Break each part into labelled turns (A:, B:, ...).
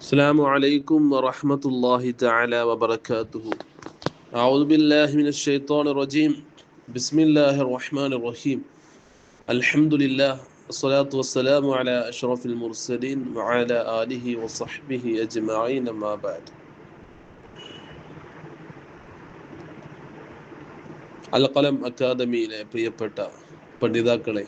A: السلام عليكم ورحمة الله تعالى وبركاته. أعوذ بالله من الشيطان الرجيم. بسم الله الرحمن الرحيم. الحمد لله والصلاة والسلام على أشرف المرسلين وعلى آله وصحبه أجمعين ما بعد. അൽഖലം അക്കാദമിയിലെ പ്രിയപ്പെട്ട പഠിതാക്കളെ,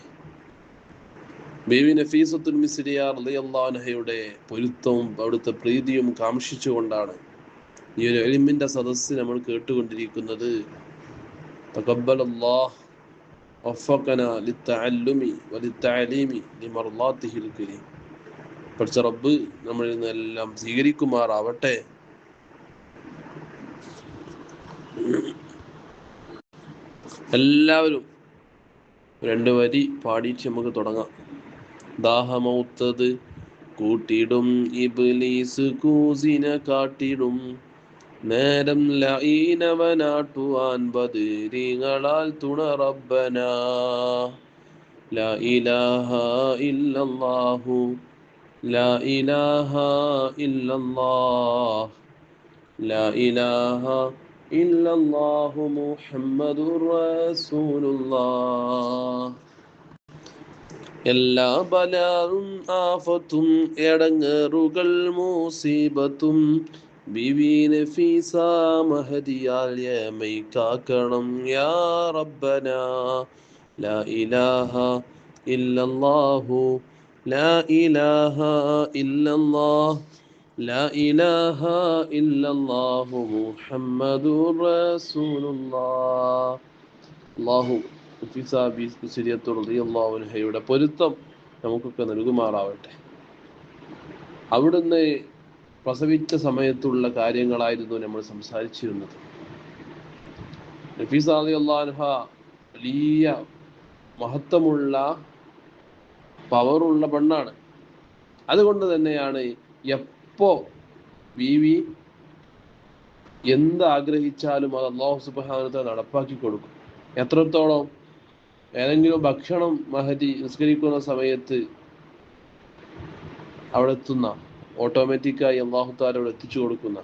A: ബീവി നഫീസത്തുൽ മിസ്രിയ റളിയല്ലാഹു അൻഹയുടെ പൊരുത്തവും അവിടുത്തെ പ്രീതിയും കാംക്ഷിച്ചുകൊണ്ടാണ് ഈ ഒരു ഇൽമിന്റെ സദസ്സ് നമ്മൾ കേട്ടുകൊണ്ടിരിക്കുന്നത്. തഖബ്ബലല്ലാഹ് വഫഖനാ ലിത്തഅല്ലുമി വലിത്തഅലീമി ലിമർളാതിഹിൽ കരീം. പഠിച്ച റബ്ബ് നമ്മളിൽ നിന്നെല്ലാം സ്വീകരിക്കുമാറാവട്ടെ. എല്ലാവരും രണ്ട് വരി പാടിയിട്ട് നമുക്ക് തുടങ്ങാം. ദാഹമൗത്തത് കൂട്ടിടും ഇബ്ലീസ് കൂസിനെ കാട്ടിടും, നേരം ലഈനവനാട്ടുവാൻ ബദരീങ്ങളാൽ തുണ റബ്ബനാ. ലാ ഇലാഹ ഇല്ലല്ലാഹു ലാ ഇലാഹ ഇല്ലല്ലാഹ് ലാ ഇലാഹ ഇല്ലല്ലാഹു മുഹമ്മദുർ റസൂലുള്ളാഹ്. എല്ലാ ബലാവും ആഫത്തും എടങ്ങേറുകൾ മുസീബത്തും ബീവി നഫീസ മഹദിയാൽ യമൈ കാക്കണം യാ റബ്ബനാ. ലാ ഇലാഹ ഇല്ലല്ലാഹു ലാ ഇലാഹ ഇല്ലല്ലാഹ് ലാ ഇലാഹ ഇല്ലല്ലാഹു മുഹമ്മദുർ റസൂലുള്ളാഹ്. അല്ലാഹു റളിയല്ലാഹുവിന്റെ പൊരുത്തം നമുക്കൊക്കെ നൽകുമാറാവട്ടെ. അവിടുന്ന് പ്രസവിച്ച സമയത്തുള്ള കാര്യങ്ങളായിരുന്നു നമ്മൾ സംസാരിച്ചിരുന്നത്. നഫീസ റളിയല്ലാഹു അൻഹ വലിയ മഹത്വമുള്ള പവറുള്ള പെണ്ണാണ്. അതുകൊണ്ട് തന്നെയാണ് എപ്പോ ബീവി എന്ത് ആഗ്രഹിച്ചാലും അത് അല്ലാഹു സുബ്ഹാനഹു വ തആല നടപ്പാക്കി കൊടുക്കും. എത്രത്തോളം? ഏതെങ്കിലും ഭക്ഷണം മഹദി നിസ്കരിക്കുന്ന സമയത്ത് അവിടെ എത്തുന്ന, ഓട്ടോമാറ്റിക്കായി അല്ലാഹു തആല അവിടെ എത്തിച്ചു കൊടുക്കുന്ന,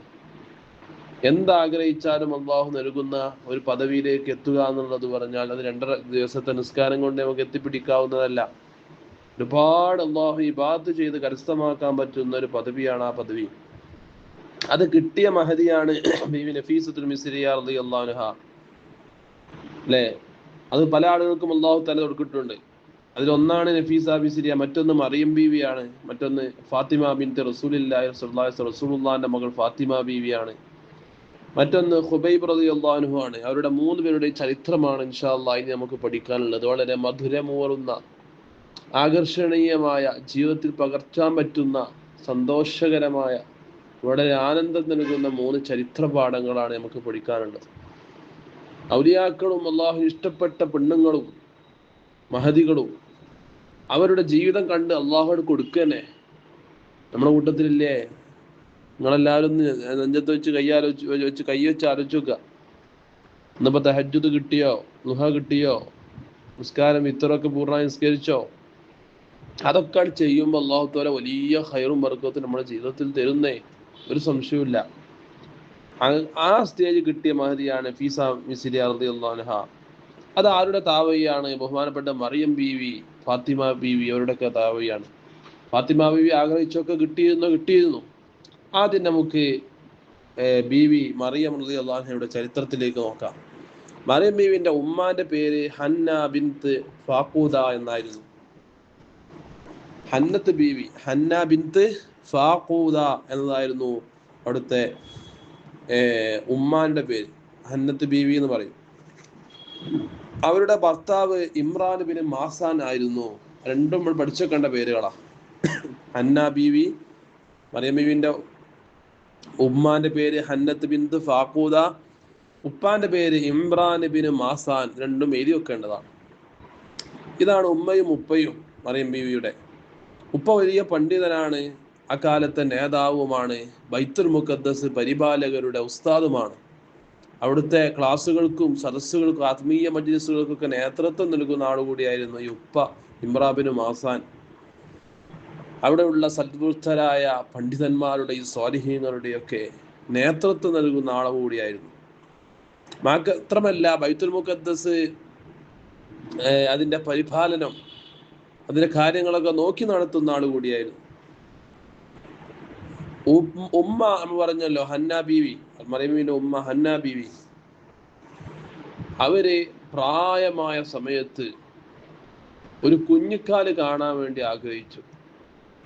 A: എന്താഗ്രഹിച്ചാലും അല്ലാഹു നൽകുന്ന ഒരു പദവിയിലേക്ക് എത്തുക എന്നുള്ളത് പറഞ്ഞാൽ അത് 2.5 ദിവസത്തെ നിസ്കാരം കൊണ്ട് നമുക്ക് എത്തിപ്പിടിക്കാവുന്നതല്ല. ഒരുപാട് അല്ലാഹു ഇബാദത്ത് ചെയ്ത് കരസ്ഥമാക്കാൻ പറ്റുന്ന ഒരു പദവിയാണ് ആ പദവി. അത് കിട്ടിയ മഹദിയാണ് ബീവി നഫീസത്തുൽ മിസ്രിയ റളിയല്ലാഹു അൻഹ. അല്ലേ? അത് പല ആളുകൾക്കും അല്ലാഹു തആല കൊടുത്തിട്ടുണ്ട്. അതിലൊന്നാണ് നഫീസ മിസ്രിയ, മറ്റൊന്ന് മറിയം ബീവിയാണ്, മറ്റൊന്ന് ഫാത്തിമ ബിൻത്ത് റസൂലുള്ളാഹി സ്വല്ലല്ലാഹു അലൈഹി വസല്ലം, റസൂലുള്ളാഹിന്റെ മകൾ ഫാത്തിമ ബീവിയാണ്, മറ്റൊന്ന് ഖുബൈബ് റളിയല്ലാഹു അൻഹു ആണ്. അവരുടെ 3 പേരുടെ ചരിത്രമാണ് ഇൻഷാ അല്ലാഹ് ഇനി നമുക്ക് പഠിക്കാനുള്ളത്. വളരെ മധുരമൂറുന്ന, ആകർഷണീയമായ, ജീവിതത്തിൽ പകർത്താൻ പറ്റുന്ന, സന്തോഷകരമായ, വളരെ ആനന്ദം നൽകുന്ന 3 ചരിത്ര പാഠങ്ങളാണ് നമുക്ക് പഠിക്കാനുള്ളത്. ഔലിയാക്കളും അല്ലാഹുവിന് ഇഷ്ടപ്പെട്ട പെണ്ണുങ്ങളും മഹദികളും അവരുടെ ജീവിതം കണ്ട് അല്ലാഹുവോട് കൊടുക്കന്നെ. നമ്മുടെ കൂട്ടത്തിലില്ലേ? നിങ്ങളെല്ലാവരും നെഞ്ചത്ത് വെച്ച് കൈ വെച്ച് ആലോചിച്ച് നോക്കുക. ഇന്നിപ്പോ തഹജ്ജുദ് കിട്ടിയോ? ദുഹ കിട്ടിയോ? നിസ്കാരം ഇത്രയൊക്കെ പൂർണ്ണമായി നിസ്കരിച്ചോ? അതൊക്കെ ചെയ്യുമ്പോൾ അല്ലാഹു തആല വലിയ ഖൈറും ബർക്കത്തും നമ്മുടെ ജീവിതത്തിൽ തരുന്നേ, ഒരു സംശയവുമില്ല. ആ സ്റ്റേജ് കിട്ടിയ മഹദിയാണ് നഫീസ മിസ്രിയ റളിയല്ലാഹു അൻഹ. അത് ആരുടെ താവയാണ്? ബഹുമാനപ്പെട്ട മറിയം ബീവി, ഫാത്തിമ ബീവി, അവരുടെയൊക്കെ താവയാണ്. ഫാത്തിമ ബീവി ആഗ്രഹിച്ചൊക്കെ കിട്ടിയിരുന്നു. ആദ്യം നമുക്ക് ബീവി മറിയം റളിയല്ലാഹു അൻഹയുടെ ചരിത്രത്തിലേക്ക് നോക്കാം. മറിയം ബീവിന്റെ ഉമ്മാന്റെ പേര് ഹന്ന ബിൻത്ത് ഫാഖൂദ എന്നായിരുന്നു. ഹന്ന ബിൻത്ത് ഫാഖൂദ എന്നതായിരുന്നു അവിടുത്തെ ഉമ്മാന്റെ പേര്. ഹന്നത്ത് ബീവി എന്ന് പറയും. അവരുടെ ഭർത്താവ് ഇമ്രാൻ ബിൻ മാസാൻ ആയിരുന്നു. രണ്ടും നമ്മൾ പഠിച്ചേക്കേണ്ട പേരുകളാ. ഹന്ന ബീവി, മറിയം ബീവിന്റെ ഉമ്മാന്റെ പേര് ഹന്നത്ത് ബിൻത്ത് ഫാഖൂദ, ഉപ്പാന്റെ പേര് ഇമ്രാൻ ബിൻ മാസാൻ. രണ്ടും എഴുതി വെക്കേണ്ടതാണ്. ഇതാണ് ഉമ്മയും ഉപ്പയും മറിയം ബീവിയുടെ. ഉപ്പ വലിയ പണ്ഡിതനാണ്, അക്കാലത്തെ നേതാവുമാണ്, ബൈത്തുൽ മുഖദ്ദസ് പരിപാലകരുടെ ഉസ്താദുമാണ്. അവിടുത്തെ ക്ലാസ്സുകൾക്കും സദസ്സുകൾക്കും ആത്മീയ മജ്ലിസുകൾക്കൊക്കെ നേതൃത്വം നൽകുന്ന ആളുകൂടിയായിരുന്നു ഈ ഉപ്പ ഇമ്രാൻ ബിൻ മാസാൻ. അവിടെയുള്ള സദ്വൃത്തരായ പണ്ഡിതന്മാരുടെയും സ്വാലിഹീങ്ങളുടെയൊക്കെ നേതൃത്വം നൽകുന്ന ആളെ കൂടിയായിരുന്നു. മാത്രമല്ല ബൈത്തുൽ മുഖദ്ദസ് അതിന്റെ പരിപാലനം, അതിന്റെ കാര്യങ്ങളൊക്കെ നോക്കി നടത്തുന്ന ആൾ കൂടിയായിരുന്നു. ഉമ്മ എന്ന് പറഞ്ഞല്ലോ, ഹന്ന ബീവി, മറിയമിന്റെ ഉമ്മ ഹന്ന ബീവി, അവര് പ്രായമായ സമയത്ത് ഒരു കുഞ്ഞിക്കാല് കാണാൻ വേണ്ടി ആഗ്രഹിച്ചു.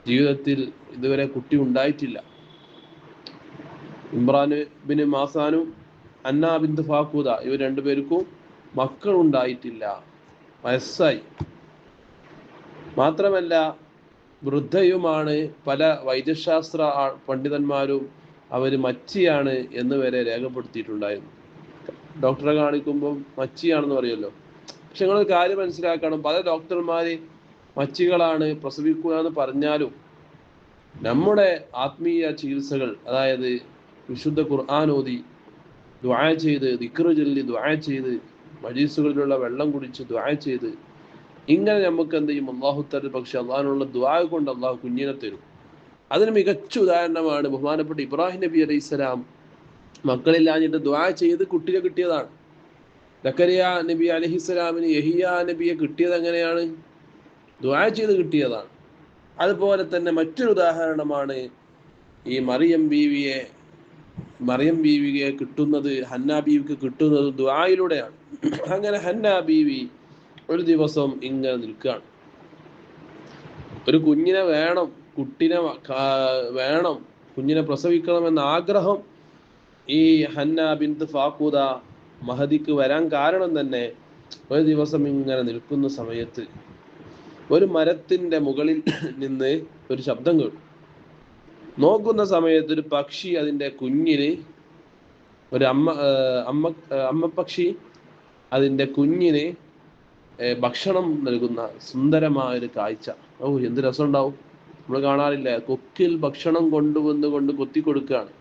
A: ജീവിതത്തിൽ ഇതുവരെ കുട്ടി ഉണ്ടായിട്ടില്ല. ഇമ്രാൻ ബിൻ മാസാനും അന്ന ബിന്ത് ഫാക്കൂദ ഇവർ രണ്ടുപേർക്കും മക്കൾ ഉണ്ടായിട്ടില്ല, വയസ്സായി. മാത്രമല്ല വൃദ്ധയുമാണ്. പല വൈദ്യശാസ്ത്ര പണ്ഡിതന്മാരും അവര് മച്ചിയാണ് എന്ന് വരെ രേഖപ്പെടുത്തിയിട്ടുണ്ടായിരുന്നു. ഡോക്ടറെ കാണിക്കുമ്പോൾ മച്ചിയാണെന്ന് പറയുമല്ലോ. പക്ഷെ നിങ്ങളൊരു കാര്യം മനസ്സിലാക്കണം, പല ഡോക്ടർമാര് മച്ചികളാണ് പ്രസവിക്കുക എന്ന് പറഞ്ഞാലും നമ്മുടെ ആത്മീയ ചികിത്സകൾ, അതായത് വിശുദ്ധ ഖുർആൻ ഓതി ദുആ ചെയ്ത്, ദിക്ർ ചൊല്ലി ദുആ ചെയ്ത്, മജീസുകളിലുള്ള വെള്ളം കുടിച്ച് ദുആ ചെയ്ത്, ഇങ്ങനെ നമുക്ക് എന്ത് ചെയ്യും? അള്ളാഹു തരും. പക്ഷെ അള്ളാഹിനുള്ള ദുആ കൊണ്ട് അള്ളാഹു കുഞ്ഞിനെ തരും. അതിന് മികച്ച ഉദാഹരണമാണ് ബഹുമാനപ്പെട്ട ഇബ്രാഹിം നബി അലൈഹി സ്വലാം മക്കളില്ലാഞ്ഞിട്ട് ദുആ ചെയ്ത് കുട്ടിയെ കിട്ടിയതാണ്. സക്കരിയ നബി അലൈഹിസ്സലാമിന് യഹിയ നബിയെ കിട്ടിയത് എങ്ങനെയാണ്? ദുആ ചെയ്ത് കിട്ടിയതാണ്. അതുപോലെ തന്നെ മറ്റൊരു ഉദാഹരണമാണ് ഈ മറിയം ബീവിയെ കിട്ടുന്നത്, ഹന്ന ബീവിക്ക് കിട്ടുന്നത് ദുആയിലൂടെയാണ്. അങ്ങനെ ഹന്ന ബീവി ഒരു ദിവസം ഇങ്ങനെ നിൽക്കുകയാണ്. ഒരു കുഞ്ഞിനെ വേണം, കുഞ്ഞിനെ പ്രസവിക്കണമെന്ന ആഗ്രഹം ഈ ഹന്ന ബിന്ത് ഫാക്കൂദ മഹദിക്ക് വരാൻ കാരണം തന്നെ ഒരു ദിവസം ഇങ്ങനെ നിൽക്കുന്ന സമയത്ത് ഒരു മരത്തിന്റെ മുകളിൽ നിന്ന് ഒരു ശബ്ദം കേട്ടു. നോക്കുന്ന സമയത്ത് ഒരു പക്ഷി അതിന്റെ കുഞ്ഞിന്, ഒരു അമ്മ പക്ഷി അതിന്റെ കുഞ്ഞിന് ഭക്ഷണം നൽകുന്ന സുന്ദരമായൊരു കാഴ്ച. എന്ത് രസം ഉണ്ടാവും! നമ്മൾ കാണാറില്ല, കൊക്കിൽ ഭക്ഷണം കൊണ്ട് കൊത്തി കൊടുക്കുകയാണ്.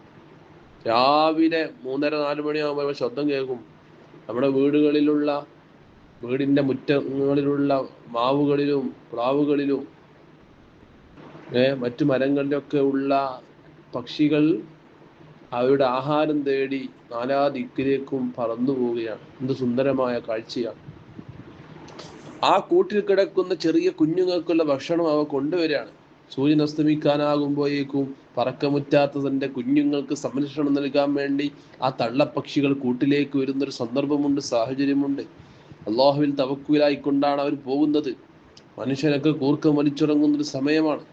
A: രാവിലെ 3:30-4 മണിയാകുമ്പോൾ ശബ്ദം കേൾക്കും. നമ്മുടെ വീടിന്റെ മുറ്റങ്ങളിലുള്ള മാവുകളിലും പ്ലാവുകളിലും മറ്റു മരങ്ങളിലൊക്കെ ഉള്ള പക്ഷികൾ അവരുടെ ആഹാരം തേടി നാനാ ദിക്കിലേക്കും പറന്നു പോവുകയാണ്. എന്ത് സുന്ദരമായ കാഴ്ചയാണ്! ആ കൂട്ടിൽ കിടക്കുന്ന ചെറിയ കുഞ്ഞുങ്ങൾക്കുള്ള ഭക്ഷണം അവ കൊണ്ടുവരികയാണ്. സൂര്യൻ അസ്തമിക്കാനാകുമ്പോഴേക്കും പറക്കമുറ്റാത്ത തന്റെ കുഞ്ഞുങ്ങൾക്ക് സംരക്ഷണം നൽകാൻ വേണ്ടി ആ തള്ളപ്പക്ഷികൾ കൂട്ടിലേക്ക് വരുന്നൊരു സന്ദർഭമുണ്ട്, സാഹചര്യമുണ്ട്. അള്ളാഹുവിൽ തവക്കുലായിക്കൊണ്ടാണ് അവർ പോകുന്നത്. മനുഷ്യനൊക്കെ കൂർക്കം വലിച്ചുറങ്ങുന്നൊരു സമയമാണ്.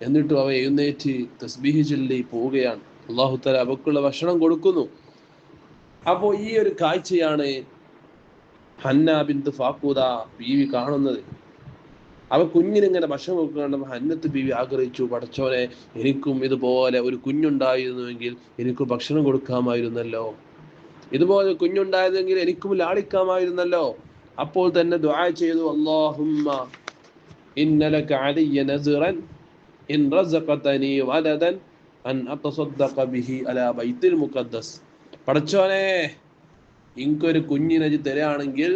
A: എന്നിട്ടും അവ എഴുന്നേറ്റ് തസ്ബീഹ് ചൊല്ലി പോവുകയാണ്. അള്ളാഹു തആല അവക്കുള്ള ഭക്ഷണം കൊടുക്കുന്നു. അപ്പോൾ ഈ ഒരു കാഴ്ചയാണ് ഹന്ന ബിന്ത് ഫാക്കൂദ ബീവി കാണുന്നത്. അവ കുഞ്ഞിനിങ്ങനെ ഭക്ഷണം കൊടുക്കണം. ഹന്നത്ത് ബീവി ആഗ്രഹിച്ചു, പടച്ചോനെ, എനിക്കും ഇതുപോലെ ഒരു കുഞ്ഞുണ്ടായിരുന്നുവെങ്കിൽ എനിക്ക് ഭക്ഷണം കൊടുക്കാമായിരുന്നല്ലോ, ഇതുപോലെ കുഞ്ഞുണ്ടായിരുന്നെങ്കിൽ എനിക്കും ലാളിക്കാമായിരുന്നല്ലോ. അപ്പോൾ തന്നെ ദുആ ചെയ്തു, അല്ലാഹുമ്മ ഇന്നലക അലയ്യ നസ്റൻ ഇൻ റസഖതനി വലദൻ അൻ അതസദ്ദഖ ബിഹി അലാ ബൈത്തുൽ മുഖദ്ദസ്. പടച്ചോനെ, എനിക്കൊരു കുഞ്ഞിനെ തരാണെങ്കിൽ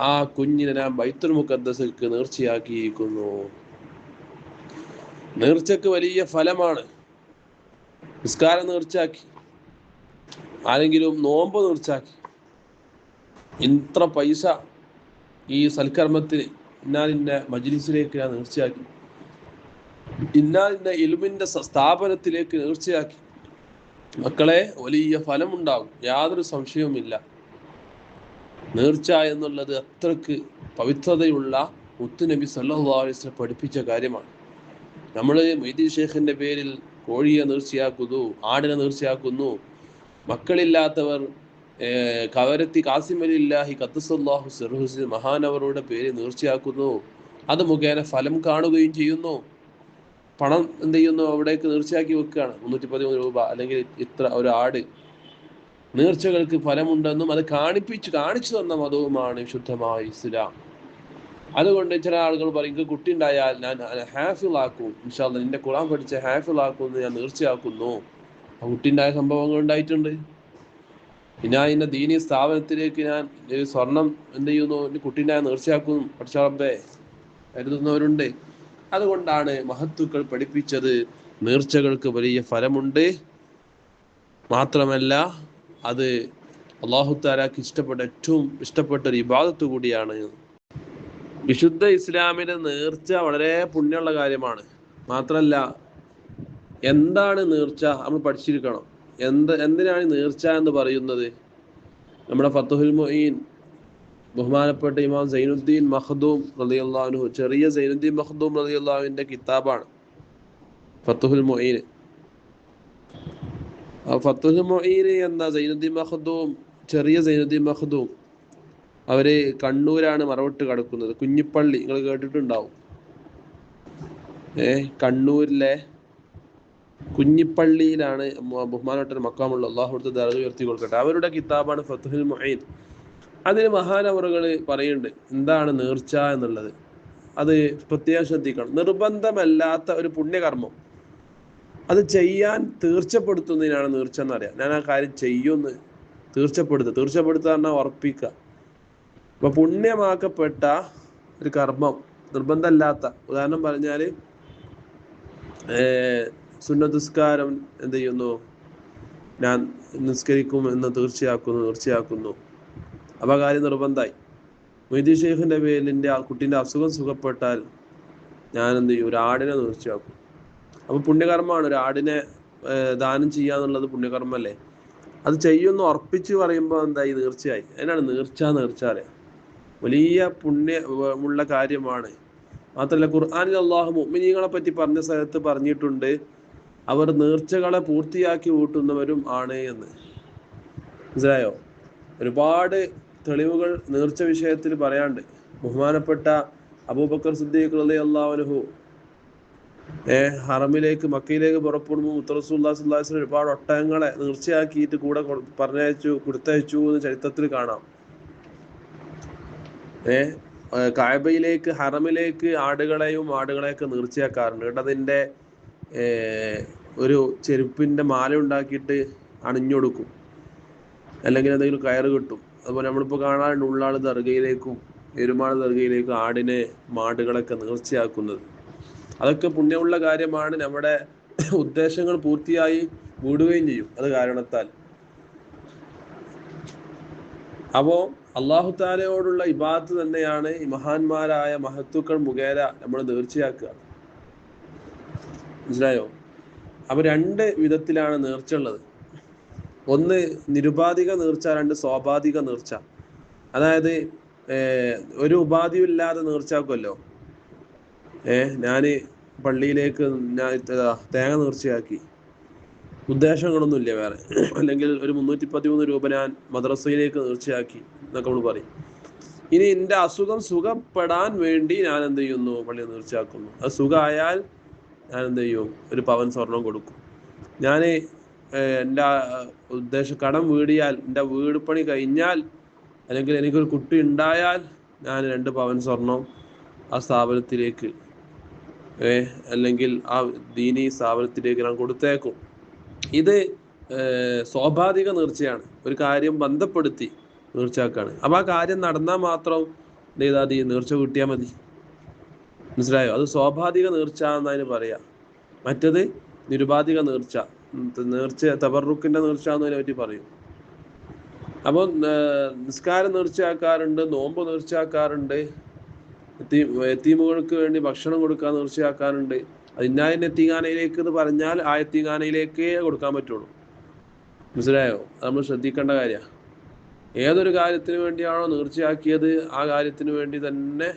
A: ആ കുഞ്ഞിനെ ഞാൻ ബൈത്തുൽ മുഖദ്ദസിലേക്ക് നേർച്ചയാക്കിയിരിക്കുന്നു. നേർച്ചക്ക് വലിയ ഫലമാണ്. നിസ്കാരം നേർച്ചയാക്കി, ആരെങ്കിലും നോമ്പ് നേർച്ചയാക്കി, ഇത്ര പൈസ ഈ സൽക്കർമ്മത്തിന് ഇന്നാലിന്റെ മജ്ലിസിലേക്ക് ഞാൻ നേർച്ചയാക്കി, ഇന്നാലിന്റെ ഇൽമിന്റെ സ്ഥാപനത്തിലേക്ക് നേർച്ചയാക്കി, മക്കളെ വലിയ ഫലമുണ്ടാകും, യാതൊരു സംശയവുമില്ല. നേർച്ച എന്നുള്ളത് അത്രക്ക് പവിത്രതയുള്ള മുത്തുനബി സല്ലല്ലാഹു അലൈഹി വസല്ലം പഠിപ്പിച്ച കാര്യമാണ്. നമ്മൾ മൊയ്‌ദീൻ ഷേഖിന്റെ പേരിൽ കോഴിയെ നേർച്ചയാക്കുന്നു, ആടിനെ നേർച്ചയാക്കുന്നു. മക്കളില്ലാത്തവർ കവരത്തി കാസിം അലില്ലാഹി ഖദ്ദസല്ലാഹു സിർഹുൽ മഹാനവറുടെ പേര് നേർച്ചയാക്കുന്നു. അത് മുഖേന ഫലം കാണുകയും ചെയ്യുന്നു. പണം എന്ത് ചെയ്യുന്നു? അവിടേക്ക് നേർച്ചയാക്കി വെക്കുകയാണ്. 313 രൂപ അല്ലെങ്കിൽ ഇത്ര ഒരു ആട്. നേർച്ചകൾക്ക് ഫലമുണ്ടെന്നും അത് കാണിച്ചു തന്ന മതവുമാണ് ശുദ്ധമായ ഇസ്ലാം. അതുകൊണ്ട് ചില ആളുകൾ പറയും, കുട്ടി ഉണ്ടായാൽ ഞാൻ ഹാഫിളാക്കും, ഇൻഷാ അല്ലാഹ് നിന്റെ ഖുർആൻ പഠിച്ച ഹാഫിളാക്കും എന്ന് ഞാൻ നേർച്ചയാക്കുന്നു. ആ കുട്ടിണ്ടായ സംഭവങ്ങൾ ഉണ്ടായിട്ടുണ്ട്. ഞാൻ ഇന്ന ദീനി സ്ഥാപനത്തിലേക്ക് ഞാൻ സ്വർണം എന്ത് ചെയ്യുന്നു, കുട്ടിണ്ടായ നേർച്ചയാക്കും, പഠിച്ച റബ്ബേ കരുതുന്നവരുണ്ട്. അതുകൊണ്ടാണ് മഹത്തുക്കൾ പഠിപ്പിച്ചത് നേർച്ചകൾക്ക് വലിയ ഫലമുണ്ട്, മാത്രമല്ല അത് അല്ലാഹു തആലക്ക് ഏറ്റവും ഇഷ്ടപ്പെട്ട ഒരു ഇബാദത്ത് കൂടിയാണ്. വിശുദ്ധ ഇസ്ലാമിലെ നേർച്ച വളരെ പുണ്യമുള്ള കാര്യമാണ്. മാത്രമല്ല, എന്താണ് നേർച്ച നമ്മൾ പഠിച്ചിരിക്കണം. എന്തിനാണ് നേർച്ച എന്ന് പറയുന്നത്? നമ്മുടെ ഫത്ഹുൽ മുഈൻ ബഹുമാനപ്പെട്ട ഇമാം സൈനുദ്ദീൻ മഖ്ദൂം റളിയല്ലാഹു അൻഹു, ചെറിയ സൈനുദ്ദീൻ മഖ്ദൂം റളിയല്ലാഹു അൻഹുവിന്റെ കിതാബാണ് ഫത്ഹുൽ മുഈൻ. ഫത്ഹുൽ മുഈൻ എന്ന സൈനുദ്ദീൻ മഖ്ദൂം, ചെറിയ സൈനുദ്ദീൻ മഖ്ദൂം, അവര് കണ്ണൂരാണ് മറവിട്ട് കിടക്കുന്നത്. കുഞ്ഞിപ്പള്ളി നിങ്ങൾ കേട്ടിട്ടുണ്ടാവും. കണ്ണൂരിലെ കുഞ്ഞിപ്പള്ളിയിലാണ് ബഹുമാനപ്പെട്ട മക്കാമുള്ള, അല്ലാഹു അവിടുത്തെ ദർജ ഉയർത്തി കൊടുക്കട്ടെ. അവരുടെ കിതാബാണ് ഫത്ഹുൽ മുഈൻ. അതിന് മഹാനവറുകൾ പറയുന്നുണ്ട് എന്താണ് നേർച്ച എന്നുള്ളത്. അത് പ്രത്യേകം ശ്രദ്ധിക്കണം. നിർബന്ധമല്ലാത്ത ഒരു പുണ്യകർമ്മം അത് ചെയ്യാൻ തീർച്ചപ്പെടുത്തുന്നതിനാണ് നേർച്ച എന്നറിയാം. ഞാൻ ആ കാര്യം ചെയ്യുമെന്ന് തീർച്ചപ്പെടുത്തുക പറഞ്ഞാൽ ഉറപ്പിക്കുക. അപ്പൊ പുണ്യമാക്കപ്പെട്ട ഒരു കർമ്മം നിർബന്ധമല്ലാത്ത, ഉദാഹരണം പറഞ്ഞാല് സുന്നത്തുസ്കാരം എന്ത് ചെയ്യുന്നു, ഞാൻ നിസ്കരിക്കും എന്ന് തീർച്ചയാക്കുന്നു. അപ്പൊ കാര്യം നിർബന്ധമായി. മൊയ്തീൻ ഷെയ്ഖിന്റെ പേരിന്റെ കുട്ടീന്റെ അസുഖം സുഖപ്പെട്ടാൽ ഞാൻ എന്ത് ചെയ്യും, ഒരു ആടിനെ നേർച്ചയാക്കും. അപ്പൊ പുണ്യകർമ്മമാണ്. ഒരു ആടിനെ ദാനം ചെയ്യാന്നുള്ളത് പുണ്യകർമ്മല്ലേ. അത് ചെയ്യുമെന്ന് ഉറപ്പിച്ച് പറയുമ്പോൾ എന്തായി, നേർച്ചയായി. അതിനാണ് നേർച്ച അറിയാം. വലിയ പുണ്യമുള്ള കാര്യമാണ്. മാത്രമല്ല, ഖുർആനിൽ അല്ലാഹു മുഅ്മിനീങ്ങളെ പറ്റി പറഞ്ഞ സ്ഥലത്ത് പറഞ്ഞിട്ടുണ്ട്, അവർ നേർച്ചകളെ പൂർത്തിയാക്കി കൂട്ടുന്നവരും ആണ് എന്ന്. മനസ്സിലായോ? ഒരുപാട് തെളിവുകൾ നേർച്ച വിഷയത്തിൽ പറയാണ്ട്. ബഹുമാനപ്പെട്ട അബൂബക്കർ സിദ്ദീഖ് റളിയല്ലാഹു അൻഹു ഹറമിലേക്ക്, മക്കയിലേക്ക് പുറപ്പെടുമ്പോൾ മുത്ത് റസൂലുള്ളാഹി സ്വല്ലല്ലാഹു അലൈഹി വസല്ലം ഒരുപാട് ഒട്ടകങ്ങളെ നേർച്ചയാക്കിയിട്ട് കൂടെ കൊടുത്തയച്ചു എന്ന് ചരിത്രത്തിൽ കാണാം. കഅബയിലേക്ക്, ഹറമിലേക്ക് ആടുകളെയൊക്കെ നേർച്ചയാക്കാറുണ്ട്. എന്നിട്ട് അതിന്റെ ഒരു ചെരുപ്പിന്റെ മാല ഉണ്ടാക്കിയിട്ട് അണിഞ്ഞൊടുക്കും, അല്ലെങ്കിൽ എന്തെങ്കിലും കയറ് കിട്ടും. അതുപോലെ നമ്മളിപ്പോൾ കാണാറുണ്ട് ഉള്ളാൾ ദർഗയിലേക്കും എരുമാൾ ദർഗയിലേക്കും മാടുകളൊക്കെ നേർച്ചയാക്കുന്നത്. അതൊക്കെ പുണ്യമുള്ള കാര്യമാണ്. നമ്മുടെ ഉദ്ദേശങ്ങൾ പൂർത്തിയായി കൂടുകയും ചെയ്യും അത് കാരണത്താൽ. അപ്പോ അല്ലാഹു തആലയോടുള്ള ഇബാദത്ത് തന്നെയാണ് ഈ മഹാന്മാരായ മഹത്തുക്കൾ മുഖേന നമ്മൾ നേർച്ചയാക്കുക. മനസ്സിലായോ? അപ്പൊ രണ്ട് വിധത്തിലാണ് നേർച്ച ഉള്ളത്. ഒന്ന് നിരുപാധിക നേർച്ച, രണ്ട് സ്വാഭാവിക നേർച്ച. അതായത് ഒരു ഉപാധിയും ഇല്ലാതെ നേർച്ചയാക്കുമല്ലോ. ഞാന് പള്ളിയിലേക്ക് തേങ്ങ നേർച്ചയാക്കി, ഉദ്ദേശങ്ങളൊന്നുമില്ല വേറെ. അല്ലെങ്കിൽ ഒരു 313 രൂപ ഞാൻ മദ്രസയിലേക്ക് നേർച്ചയാക്കി എന്നൊക്കെ നമ്മൾ പറയും. ഇനി എൻ്റെ അസുഖം സുഖപ്പെടാൻ വേണ്ടി ഞാൻ എന്ത് ചെയ്യുന്നു, പള്ളി നേർച്ചയാക്കുന്നു. അത് സുഖമായാൽ ഞാൻ എന്ത് ചെയ്യും, ഒരു പവൻ സ്വർണം കൊടുക്കും. ഞാൻ എൻ്റെ കടം വീടിയാൽ, എൻ്റെ വീട് പണി കഴിഞ്ഞാൽ, അല്ലെങ്കിൽ എനിക്കൊരു കുട്ടി ഉണ്ടായാൽ ഞാൻ 2 പവൻ സ്വർണം ആ സ്ഥാപനത്തിലേക്ക് അല്ലെങ്കിൽ ആ ദീനി സ്ഥാപനത്തിലേക്ക് ഞാൻ കൊടുത്തേക്കും. ഇത് സ്വാഭാവിക നേർച്ചയാണ്. ഒരു കാര്യം ബന്ധപ്പെടുത്തി നേർച്ചയാക്കാണ്. അപ്പൊ ആ കാര്യം നടന്നാൽ മാത്രം ഈ നേർച്ച കിട്ടിയാൽ മതി. മനസ്സിലായോ? അത് സ്വാഭാവിക നേർച്ച എന്നതിന് പറയാ. മറ്റത് നിരുപാധിക നേർച്ച, തബറുക്കിന്റെ നേർച്ച എന്നതിനെ പറ്റി പറയും. അപ്പോൾ നിസ്കാരം നേർച്ചയാക്കാറുണ്ട്, നോമ്പ് നേർച്ചയാക്കാറുണ്ട്, യതീമുകൾക്ക് വേണ്ടി ഭക്ഷണം കൊടുക്കാൻ നേർച്ചയാക്കാറുണ്ട്. അത് ഇന്നാലിന് എത്തീങ്ങാനയിലേക്ക് എന്ന് പറഞ്ഞാൽ ആ എത്തീങ്ങാനയിലേക്കേ കൊടുക്കാൻ പറ്റുള്ളൂ. മനസ്സിലായോ? നമ്മൾ ശ്രദ്ധിക്കേണ്ട കാര്യമാണ്. ഏതൊരു കാര്യത്തിന് വേണ്ടിയാണോ നേർച്ചയാക്കിയത് ആ കാര്യത്തിന് വേണ്ടി തന്നെ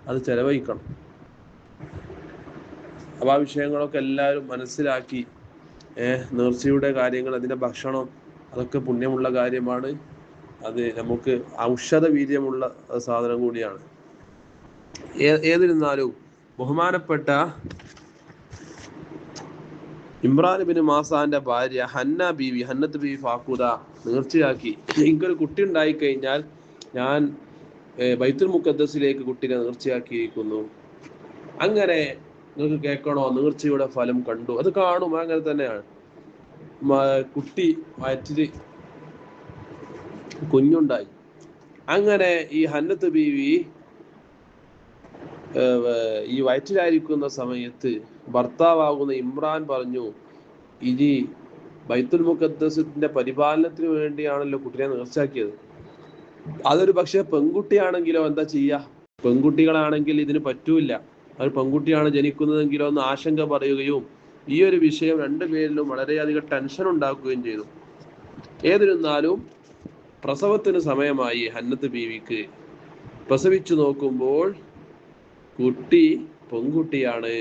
A: അത് ചെലവഴിക്കണം. അപ്പൊ ആ വിഷയങ്ങളൊക്കെ എല്ലാവരും മനസ്സിലാക്കി നേർച്ചയുടെ കാര്യങ്ങൾ, അതിന്റെ ഭക്ഷണം, അതൊക്കെ പുണ്യമുള്ള കാര്യമാണ്. അത് നമുക്ക് ഔഷധ വീര്യമുള്ള സാധനം കൂടിയാണ്. ഏതിരുന്നാലും ബഹുമാനപ്പെട്ട ഇമ്രാൻ ബിൻ മാസാന്റെ ഭാര്യ ഹന്നത്ത് ബീവി ഫാഖുദ നേർച്ചയാക്കി, എനിക്കൊരു കുട്ടി ഉണ്ടായി കഴിഞ്ഞാൽ ഞാൻ ബൈത്തുൽ മുഖദ്ദസിലേക്ക് കുട്ടിനെ നേർച്ചയാക്കിയിരിക്കുന്നു. അങ്ങനെ നിങ്ങൾക്ക് കേൾക്കണോ? നേർച്ചയുടെ ഫലം കണ്ടു, അത് കാണും. അങ്ങനെ തന്നെയാണ്. കുട്ടി വയറ്റില് കുഞ്ഞുണ്ടായി. അങ്ങനെ ഈ ഹന്നത്ത് ബീവി ഈ വയറ്റിലായിരിക്കുന്ന സമയത്ത് ഭർത്താവാകുന്ന ഇമ്രാൻ പറഞ്ഞു, ഇനി ബൈത്തുൽ മുഖദ്ദസിന്റെ പരിപാലനത്തിന് വേണ്ടിയാണല്ലോ കുട്ടിയെ നേർച്ചാക്കിയത്. അതൊരു പക്ഷെ പെൺകുട്ടിയാണെങ്കിലോ എന്താ ചെയ്യാ? പെൺകുട്ടികളാണെങ്കിൽ ഇതിന് പറ്റൂല. അത് പെൺകുട്ടിയാണ് ജനിക്കുന്നതെങ്കിലോ എന്ന് ആശങ്ക പറയുകയും ഈ ഒരു വിഷയം രണ്ടുപേരിലും വളരെയധികം ടെൻഷൻ ഉണ്ടാക്കുകയും ചെയ്തു. ഏതിരുന്നാലും പ്രസവത്തിന് സമയമായി. ഹന്നത്ത് ബീവിക്ക് പ്രസവിച്ചു നോക്കുമ്പോൾ കുട്ടി പെൺകുട്ടിയാണ്.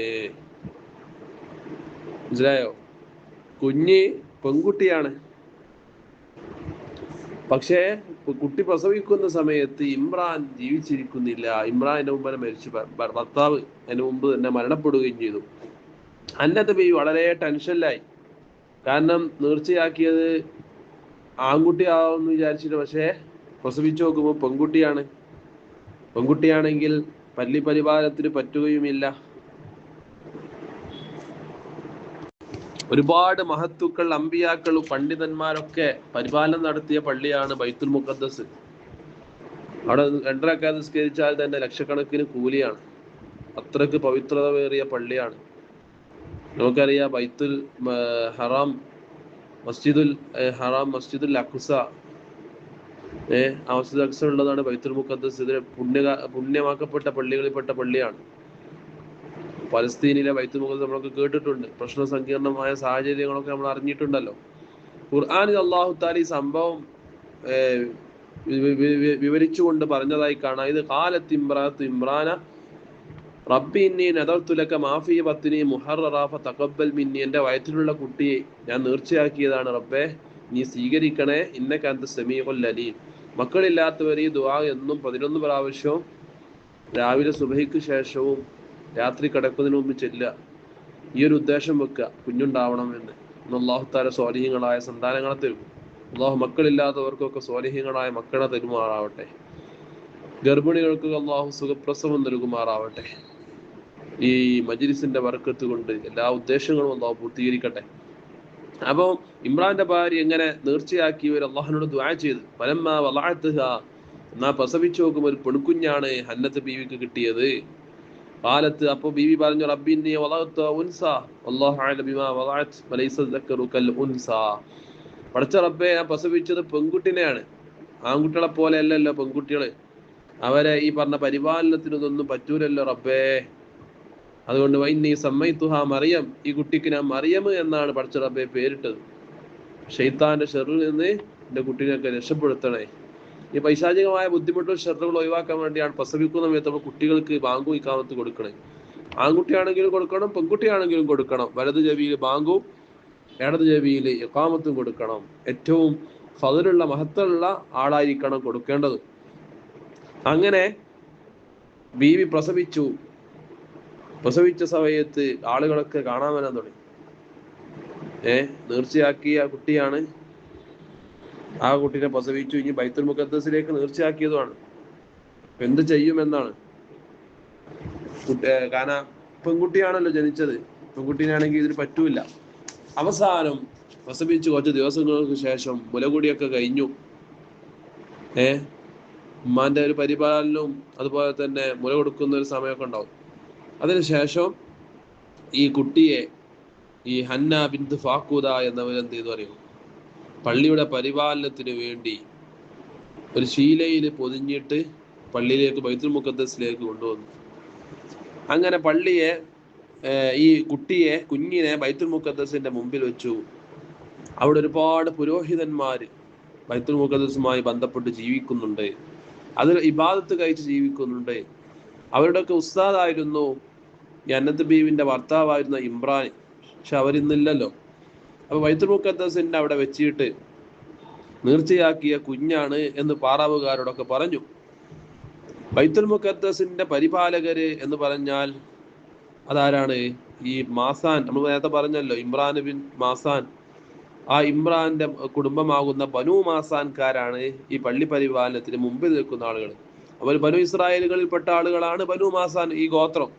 A: മനസ്സിലായോ? കുഞ്ഞ് പെൺകുട്ടിയാണ്. പക്ഷേ കുട്ടി പ്രസവിക്കുന്ന സമയത്ത് ഇമ്രാൻ ജീവിച്ചിരിക്കുന്നില്ല. ഇമ്രാന്റെ മുമ്പ് തന്നെ മരിച്ചു. ഭർത്താവ് അതിന് മുമ്പ് തന്നെ മരണപ്പെടുകയും ചെയ്തു. ഹന്നത്ത് ബീവി വളരെ ടെൻഷനിലായി. കാരണം നേർച്ചയാക്കിയത് ആൺകുട്ടിയാവുമെന്ന് വിചാരിച്ചിട്ട്, പക്ഷേ പ്രസവിച്ചു നോക്കുമ്പോൾ പെൺകുട്ടിയാണ്. പെൺകുട്ടിയാണെങ്കിൽ പള്ളി പരിപാലനത്തിന് പറ്റുകയുമില്ല. ഒരുപാട് മഹത്തുക്കൾ, അമ്പിയാക്കളും പണ്ഡിതന്മാരൊക്കെ പരിപാലനം നടത്തിയ പള്ളിയാണ് ബൈത്തുൽ മുഖദ്ദസ്. അവിടെ 2 റക്അത്ത് നിസ്കരിച്ചാൽ തന്നെ ലക്ഷക്കണക്കിന് കൂലിയാണ്. അത്രക്ക് പവിത്രതയേറിയ പള്ളിയാണ്. നമുക്കറിയാം ബൈത്തുൽ ഹറാം, മസ്ജിദുൽ ഹറാം, മസ്ജിദുൽ അഖ്സ, ആ മസ്ജിദുൽ അഖ്സ ഉള്ളതാണ് ബൈത്തുൽ മുഖദ്ദസ്. ഇതിന് പുണ്യമാക്കപ്പെട്ട പള്ളികളിൽപ്പെട്ട പള്ളിയാണ്. പലസ്തീനിലെ ബൈത്തുൽ മുഖദ്ദസ് നമ്മളൊക്കെ കേട്ടിട്ടുണ്ട്. പ്രശ്ന സങ്കീർണമായ സാഹചര്യങ്ങളൊക്കെ നമ്മൾ അറിഞ്ഞിട്ടുണ്ടല്ലോ. ഖുർആനിൽ അല്ലാഹു തആല ഈ സംഭവം വിവരിച്ചുകൊണ്ട് പറഞ്ഞതായി കാണാം. ഇത് ഖാലത്ത് ഇംറാത്തു ഇമ്രാന റബ്ബി ഇന്നി നദർതു ലക മാ ഫീ ബത്നി മുഹററ ഫതഖബ്ബൽ മിന്നി. എൻ്റെ വയറ്റിലുള്ള കുട്ടിയെ ഞാൻ നേർച്ചയാക്കിയതാണ് റബ്ബേ, നീ സ്വീകരിക്കണേ. ഇന്നക അൻത സമീഉൽ അലീം. മക്കളില്ലാത്തവർ ഈ ദുആ എന്നും 11 പ്രാവശ്യവും രാവിലെ സുബഹിക്ക് ശേഷവും രാത്രി കിടക്കുന്നതിന് മുമ്പ് ചെല്ലുക. ഈ ഒരു ഉദ്ദേശം വെക്കുക, കുഞ്ഞുണ്ടാവണം എന്ന്. അല്ലാഹു തആല സ്വാലിഹീങ്ങളായ സന്താനങ്ങളെ തരും. അല്ലാഹു മക്കളില്ലാത്തവർക്കൊക്കെ സ്വാലിഹീങ്ങളായ മക്കളെ തരുമാറാവട്ടെ. ഗർഭിണികൾക്ക് അല്ലാഹു സുഖപ്രസവം നൽകുമാറാവട്ടെ. ഈ മജ്ലിസിന്റെ ബർക്കത്ത് കൊണ്ട് എല്ലാ ഉദ്ദേശങ്ങളും അല്ലാഹു പൂർത്തീകരിക്കട്ടെ. അപ്പോൾ ഇമ്രാന്റെ ഭാര്യ എങ്ങനെ നേർച്ചയാക്കിയവർ അല്ലാഹുവിനോട് ദുആ ചെയ്തു. ഫലമ്മാ വളഅത്ഹാ, എന്നാ പ്രസവിച്ചു നോക്കുമ്പോൾ ഒരു പെൺകുഞ്ഞാണ് ഹന്നത്ത് ബീവിക്ക് കിട്ടിയത്. കാലത്ത് അപ്പോൾ ബീവി പറഞ്ഞു, റബ്ബി ഇന്നി വളഅതു ഉൻസ വല്ലാഹു അഅലം ബിമാ വളഅത് വലൈസ ദക്കറു കൽ ഉൻസ. പടച്ച റബ്ബേ, ഞാൻ പ്രസവിച്ചത് പെൺകുട്ടിനെയാണ്. ആൺകുട്ടികളെ പോലെ അല്ലല്ലോ പെൺകുട്ടികള്. അവരെ ഈ പറഞ്ഞ പരിപാലനത്തിനൊന്നും പറ്റൂലല്ലോ റബ്ബേ. അതുകൊണ്ട് വൈന്നീ സമ്മൈതുഹാ മറിയം, ഈ കുട്ടിക്ക് ഞാൻ മറിയം എന്നാണ് പടച്ച റബ്ബേ പേരിട്ടത്. ശൈത്താന്റെ ഷർറിൽ നിന്ന് എൻ്റെ കുട്ടീനെയൊക്കെ രക്ഷപ്പെടുത്തണേ. ഈ പൈശാചികമായ ബുദ്ധിമുട്ടും ഷർറുകൾ ഒഴിവാക്കാൻ വേണ്ടിയാണ് പ്രസവിക്കുന്ന സമയത്ത് നമ്മൾ കുട്ടികൾക്ക് ബാങ്കും ഇഖാമത്ത് കൊടുക്കണേ. ആൺകുട്ടിയാണെങ്കിലും കൊടുക്കണം, പെൺകുട്ടിയാണെങ്കിലും കൊടുക്കണം. വലത് ചെവിയിൽ ബാങ്കും ഇടത് ചെവിയിൽ ഇഖാമത്തും കൊടുക്കണം. ഏറ്റവും ഫضലുള്ള മഹത്തുള്ള ആളായിരിക്കണം കൊടുക്കേണ്ടത്. അങ്ങനെ ബീവി പ്രസവിച്ചു. പ്രസവിച്ച സമയത്ത് ആളുകളൊക്കെ കാണാൻ വരാൻ തുടങ്ങി. നേർച്ചയാക്കിയ കുട്ടിയാണ്. ആ കുട്ടീനെ പ്രസവിച്ചു. ഇനി ബൈത്തുൽ മുഖദ്ദസിലേക്ക് നേർച്ചയാക്കിയതുമാണ്. എന്ത് ചെയ്യുമെന്നാണ്. കാരണം പെൺകുട്ടിയാണല്ലോ ജനിച്ചത്. പെൺകുട്ടീനാണെങ്കിൽ ഇതിന് പറ്റൂല. അവസാനം പ്രസവിച്ച് കുറച്ച് ദിവസങ്ങൾക്ക് ശേഷം മുലകുടിയൊക്കെ കഴിഞ്ഞു. ഉമ്മാന്റെ ഒരു പരിപാലനവും അതുപോലെ തന്നെ മുല കൊടുക്കുന്ന ഒരു സമയമൊക്കെ ഉണ്ടാവും. അതിനുശേഷം ഈ കുട്ടിയെ ഈ ഹന്ന ബിന്ത് ഫാക്കൂദ എന്നവരെന്ത് ചെയ്തു അറിയും, പള്ളിയുടെ പരിപാലനത്തിന് വേണ്ടി ഒരു ശീലയിൽ പൊതിഞ്ഞിട്ട് പള്ളിയിലേക്ക് ബൈത്തുൽ മുഖദ്ദസിലേക്ക് കൊണ്ടുവന്നു. അങ്ങനെ പള്ളിയെ ഈ കുഞ്ഞിനെ ബൈത്തുൽ മുഖദ്ദസിന്റെ മുമ്പിൽ വെച്ചു. അവിടെ ഒരുപാട് പുരോഹിതന്മാർ ബൈത്തുൽ മുഖദ്ദസുമായി ബന്ധപ്പെട്ട് ജീവിക്കുന്നുണ്ട്. അതിൽ ഇബാദത്ത് കഴിച്ച് ജീവിക്കുന്നുണ്ട്. അവരുടെയൊക്കെ ഉസ്താദായിരുന്നു ഈ ഹന്നത്ത് ബീവിന്റെ ഭർത്താവായിരുന്ന ഇമ്രാൻ. പക്ഷെ അവരിന്നില്ലല്ലോ. അപ്പൊ ബൈത്തുൽ മുഖദ്ദസിന്റെ അവിടെ വെച്ചിട്ട് നേർച്ചയാക്കിയ കുഞ്ഞാണ് എന്ന് പാറാവുകാരോടൊക്കെ പറഞ്ഞു. ബൈത്തുൽ മുഖദ്ദസിന്റെ പരിപാലകര് എന്ന് പറഞ്ഞാൽ അതാരാണ്? ഈ മാസാൻ, നമ്മൾ നേരത്തെ പറഞ്ഞല്ലോ, ഇമ്രാൻ ബിൻ മാസാൻ. ആ ഇമ്രാന്റെ കുടുംബമാകുന്ന ബനു മാസാൻകാരാണ് ഈ പള്ളി പരിപാലനത്തിന് മുമ്പിൽ നിൽക്കുന്ന ആളുകൾ. അവർ ബനു ഇസ്രായേലുകളിൽപ്പെട്ട ആളുകളാണ് ബനു മാസാൻ, ഈ ഗോത്രം.